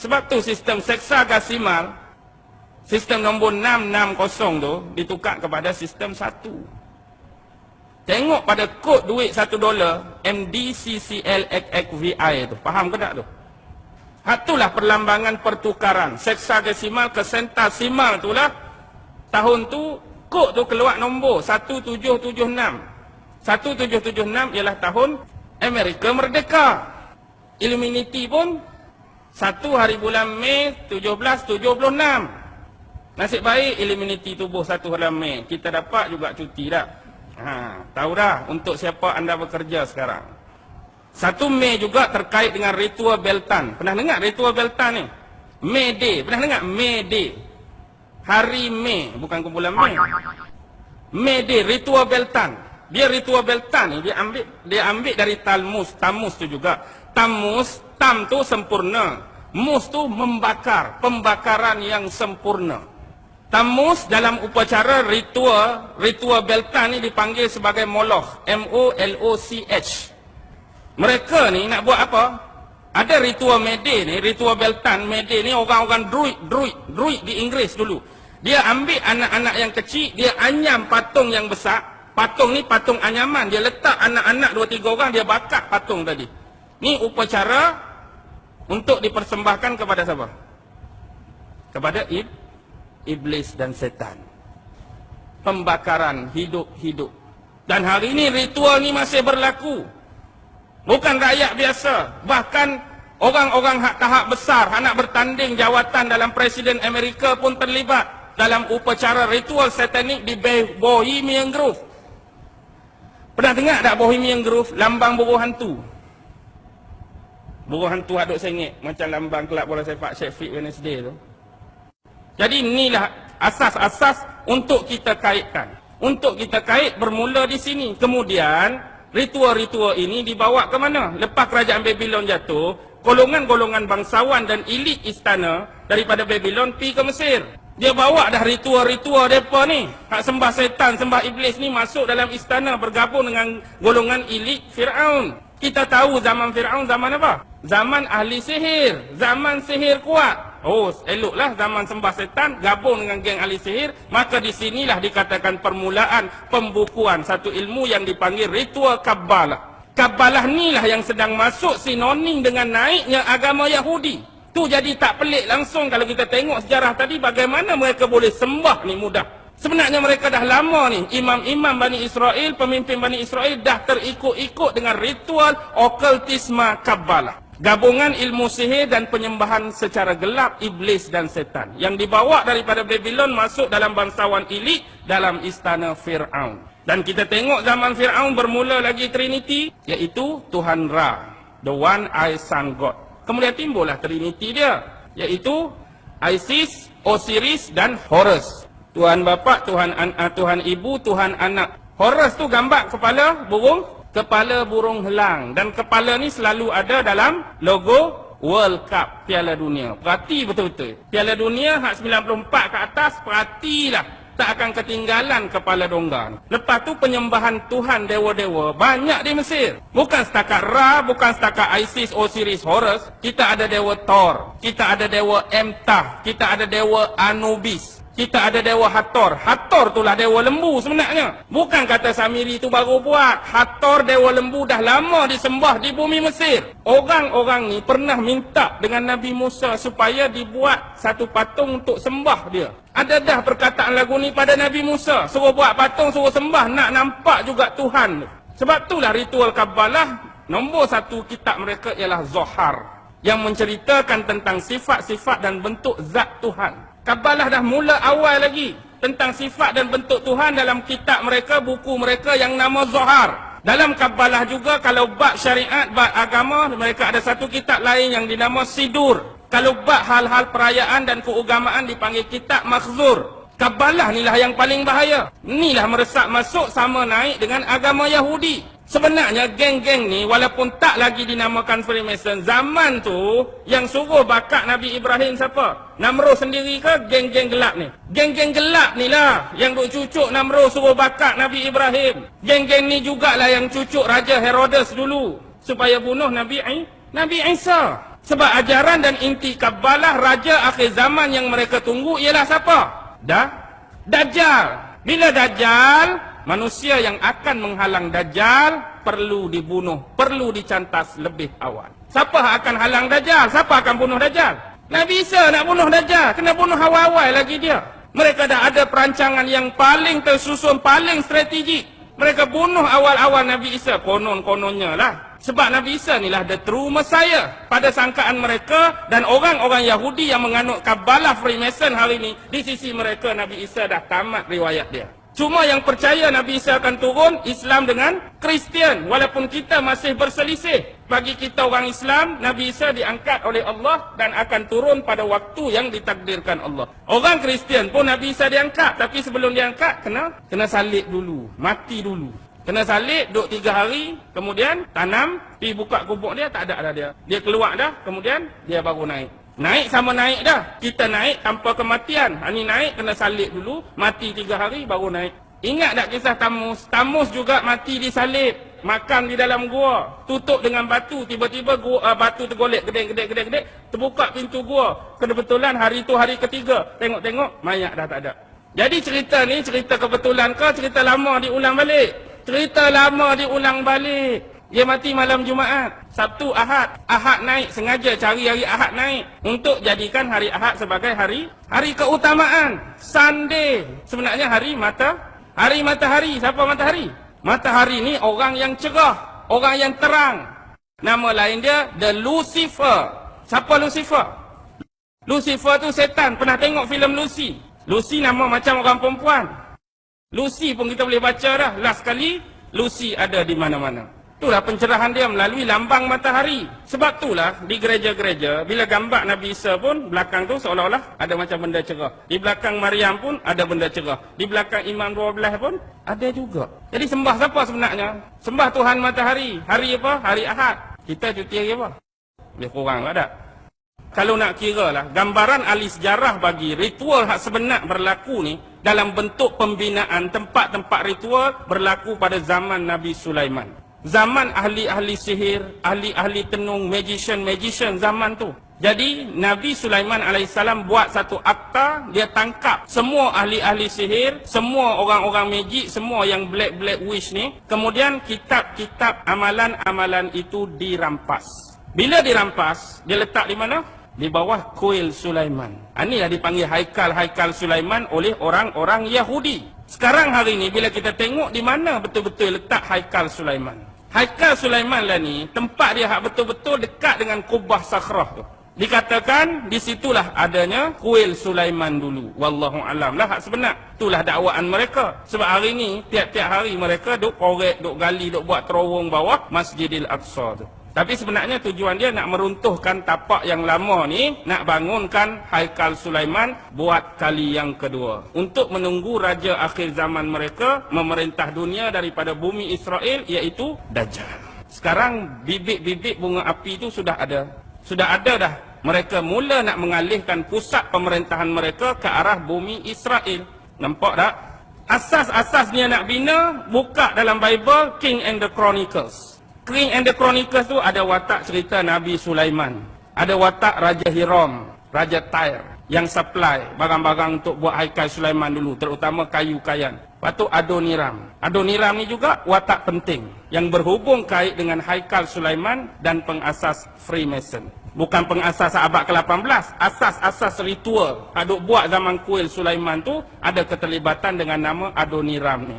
Sebab tu sistem seksagesimal, sistem nombor 660 tu ditukar kepada sistem 1. Tengok pada kod duit $1 MDCCLXXVI tu. Faham ke tak tu? Itulah perlambangan pertukaran. Seksagesimal ke centesimal tu lah. Tahun tu kod tu keluar nombor 1776. 1776 ialah tahun Amerika merdeka. Illuminati pun 1 hari bulan Mei 1776. Nasib baik Illuminati tubuh 1 bulan Mei. Kita dapat juga cuti tak? Tahu dah untuk siapa anda bekerja sekarang. 1 Mei juga terkait dengan ritual Beltan. Pernah dengar ritual Beltan ni? May Day. Pernah dengar? May Day. Hari Mei, bukan kumpulan Mei. May Day, ritual Beltan. Dia ritual Beltan ni dia ambil dari Talmus. Tamus tu juga. Tamus, tam tu sempurna. Mus tu membakar, pembakaran yang sempurna. Tamus dalam upacara ritual Beltan ni dipanggil sebagai Moloch, M-O-L-O-C-H. Mereka ni nak buat apa? Ada ritual May-Day ni, ritual Beltan May-Day ni, orang-orang druid di Inggeris dulu. Dia ambil anak-anak yang kecil, dia anyam patung yang besar. Patung ni patung anyaman, dia letak anak-anak 2-3 orang, dia bakar patung tadi. Ni upacara untuk dipersembahkan kepada siapa? Kepada iblis dan setan. Pembakaran hidup-hidup. Dan hari ini ritual ni masih berlaku. Bukan rakyat biasa. Bahkan orang-orang tahap besar, nak bertanding jawatan dalam Presiden Amerika pun terlibat dalam upacara ritual satanik di Bohemian Grove. Pernah dengar tak Bohemian Grove? Lambang buruh hantu. Buruh hantu hadut sengit. Macam lambang kelab bola sepak Sheffield Wednesday tu. Jadi inilah asas-asas untuk kita kaitkan. Untuk kita kait bermula di sini. Kemudian ritual-ritual ini dibawa ke mana? Lepas kerajaan Babylon jatuh, golongan-golongan bangsawan dan elit istana daripada Babylon pergi ke Mesir. Dia bawa dah ritual-ritual mereka ni. Hak sembah setan, sembah iblis ni masuk dalam istana, bergabung dengan golongan elit Fir'aun. Kita tahu zaman Fir'aun zaman apa? Zaman ahli sihir. Zaman sihir kuat. Oh, eloklah zaman sembah setan gabung dengan geng ahli sihir. Maka di sinilah dikatakan permulaan pembukuan satu ilmu yang dipanggil ritual Kabbalah. Kabbalah inilah yang sedang masuk sinonim dengan naiknya agama Yahudi. Tu jadi tak pelik langsung kalau kita tengok sejarah tadi bagaimana mereka boleh sembah ni mudah. Sebenarnya mereka dah lama ni, imam-imam Bani Israel, pemimpin Bani Israel dah terikut-ikut dengan ritual okultisme Kabbalah. Gabungan ilmu sihir dan penyembahan secara gelap iblis dan setan yang dibawa daripada Babylon masuk dalam bangsawan elit dalam istana Fir'aun. Dan kita tengok zaman Fir'aun bermula lagi Trinity, iaitu Tuhan Ra, the one eye sun god. Kemudian timbullah Trinity dia, iaitu Isis, Osiris dan Horus. Tuhan bapa, Tuhan ibu, Tuhan anak. Horus tu gambar kepala burung helang. Dan kepala ni selalu ada dalam logo World Cup, Piala Dunia. Perhati betul-betul. Piala Dunia hak 94 ke atas, perhatilah. Tak akan ketinggalan kepala dongga. Lepas tu penyembahan Tuhan dewa-dewa banyak di Mesir. Bukan setakat Ra, bukan setakat Isis, Osiris, Horus. Kita ada dewa Thor, kita ada dewa Emtah, kita ada dewa Anubis, kita ada dewa Hathor. Hathor itulah dewa lembu sebenarnya. Bukan kata Samiri itu baru buat. Hathor dewa lembu dah lama disembah di bumi Mesir. Orang-orang ni pernah minta dengan Nabi Musa supaya dibuat satu patung untuk sembah dia. Ada dah perkataan lagu ni pada Nabi Musa. Suruh buat patung, suruh sembah, nak nampak juga Tuhan. Sebab itulah ritual Kabbalah, nombor 1 kitab mereka ialah Zohar, yang menceritakan tentang sifat-sifat dan bentuk zat Tuhan. Kabbalah dah mula awal lagi tentang sifat dan bentuk Tuhan dalam kitab mereka, buku mereka yang nama Zohar. Dalam Kabbalah juga kalau bab syariat, bab agama, mereka ada satu kitab lain yang dinama Sidur. Kalau bab hal-hal perayaan dan keagamaan dipanggil kitab Makhzur. Kabbalah inilah yang paling bahaya. Inilah meresap masuk sama naik dengan agama Yahudi. Sebenarnya geng-geng ni walaupun tak lagi dinamakan Freemason, zaman tu yang suruh bakar Nabi Ibrahim siapa? Namrud sendiri ke geng-geng gelap ni? Geng-geng gelap ni lah yang duk cucuk Namrud suruh bakar Nabi Ibrahim. Geng-geng ni jugalah yang cucuk Raja Herodes dulu supaya bunuh Nabi Isa. Sebab ajaran dan inti Kabbalah, raja akhir zaman yang mereka tunggu ialah siapa? Dajjal. Bila Dajjal, manusia yang akan menghalang Dajjal perlu dibunuh, perlu dicantas lebih awal. Siapa akan halang Dajjal? Siapa akan bunuh Dajjal? Nabi Isa nak bunuh Dajjal, kena bunuh awal-awal lagi dia. Mereka dah ada perancangan yang paling tersusun, paling strategik. Mereka bunuh awal-awal Nabi Isa, konon-kononnya lah. Sebab Nabi Isa ni lah the true Messiah pada sangkaan mereka, dan orang-orang Yahudi yang menganut Kabbalah Freemason hari ni, di sisi mereka Nabi Isa dah tamat riwayat dia. Cuma yang percaya Nabi Isa akan turun, Islam dengan Kristian. Walaupun kita masih berselisih. Bagi kita orang Islam, Nabi Isa diangkat oleh Allah dan akan turun pada waktu yang ditakdirkan Allah. Orang Kristian pun Nabi Isa diangkat, tapi sebelum diangkat kena salib dulu, mati dulu. Kena salib, duduk 3 hari, kemudian tanam, pergi buka kubur dia, tak ada dah dia. Dia keluar dah, kemudian dia baru naik. Naik sama naik dah. Kita naik tanpa kematian. Ini naik kena salib dulu, mati 3 hari baru naik. Ingat tak kisah Tamus? Tamus juga mati disalib, makan di dalam gua, tutup dengan batu, tiba-tiba batu tergolek gede, terbuka pintu gua. Kebetulan hari itu hari ketiga. Tengok-tengok mayat dah tak ada. Jadi cerita ni cerita kebetulan ke cerita lama diulang balik? Cerita lama diulang balik. Dia mati malam Jumaat, Sabtu, Ahad. Ahad naik, sengaja cari hari Ahad naik untuk jadikan hari Ahad sebagai hari keutamaan. Sunday sebenarnya hari matahari. Siapa matahari? Matahari ni orang yang cerah, orang yang terang. Nama lain dia The Lucifer. Siapa Lucifer? Lucifer tu setan. Pernah tengok filem Lucy? Lucy nama macam orang perempuan. Lucy pun kita boleh baca dah. Last kali Lucy ada di mana-mana. Itulah pencerahan dia melalui lambang matahari. Sebab itulah di gereja-gereja, bila gambar Nabi Isa pun, belakang tu seolah-olah ada macam benda cerah. Di belakang Maryam pun ada benda cerah. Di belakang Imam 12 pun ada juga. Jadi sembah siapa sebenarnya? Sembah Tuhan matahari. Hari apa? Hari Ahad. Kita cuti hari apa? Lebih kurang lah tak? Kalau nak kira lah, gambaran ahli sejarah bagi ritual hak sebenar berlaku ni dalam bentuk pembinaan tempat-tempat ritual berlaku pada zaman Nabi Sulaiman. Zaman ahli-ahli sihir, ahli-ahli tenung, magician zaman tu. Jadi Nabi Sulaiman AS buat satu akta, dia tangkap semua ahli-ahli sihir, semua orang-orang magic, semua yang black wish ni. Kemudian kitab-kitab amalan-amalan itu dirampas. Bila dirampas, dia letak di mana? Di bawah kuil Sulaiman. Inilah dipanggil Haikal Sulaiman oleh orang-orang Yahudi. Sekarang hari ni bila kita tengok di mana betul-betul letak Haikal Sulaiman. Haikal Sulaiman lah ni, tempat dia hak betul-betul dekat dengan Kubah Sakhrah tu. Dikatakan di situlah adanya kuil Sulaiman dulu. Wallahu alam lah hak sebenar. Itulah dakwaan mereka. Sebab hari ni tiap-tiap hari mereka duk korek, duk gali, duk buat terowong bawah Masjidil Aqsa tu. Tapi sebenarnya tujuan dia nak meruntuhkan tapak yang lama ni, nak bangunkan Haikal Sulaiman buat kali yang kedua. Untuk menunggu raja akhir zaman mereka memerintah dunia daripada bumi Israel, iaitu Dajjal. Sekarang bibit-bibit bunga api itu sudah ada. Sudah ada dah. Mereka mula nak mengalihkan pusat pemerintahan mereka ke arah bumi Israel. Nampak tak? Asas-asas dia nak bina, buka dalam Bible, King and the Chronicles. King and the Chronicles tu ada watak cerita Nabi Sulaiman. Ada watak Raja Hiram, Raja Tyre yang supply barang-barang untuk buat Haikal Sulaiman dulu, terutama kayu kayan. Lepas tu Adoniram. Adoniram ni juga watak penting yang berhubung kait dengan Haikal Sulaiman dan pengasas Freemason. Bukan pengasas abad ke-18, asas-asas ritual aduk buat zaman kuil Sulaiman tu ada keterlibatan dengan nama Adoniram ni.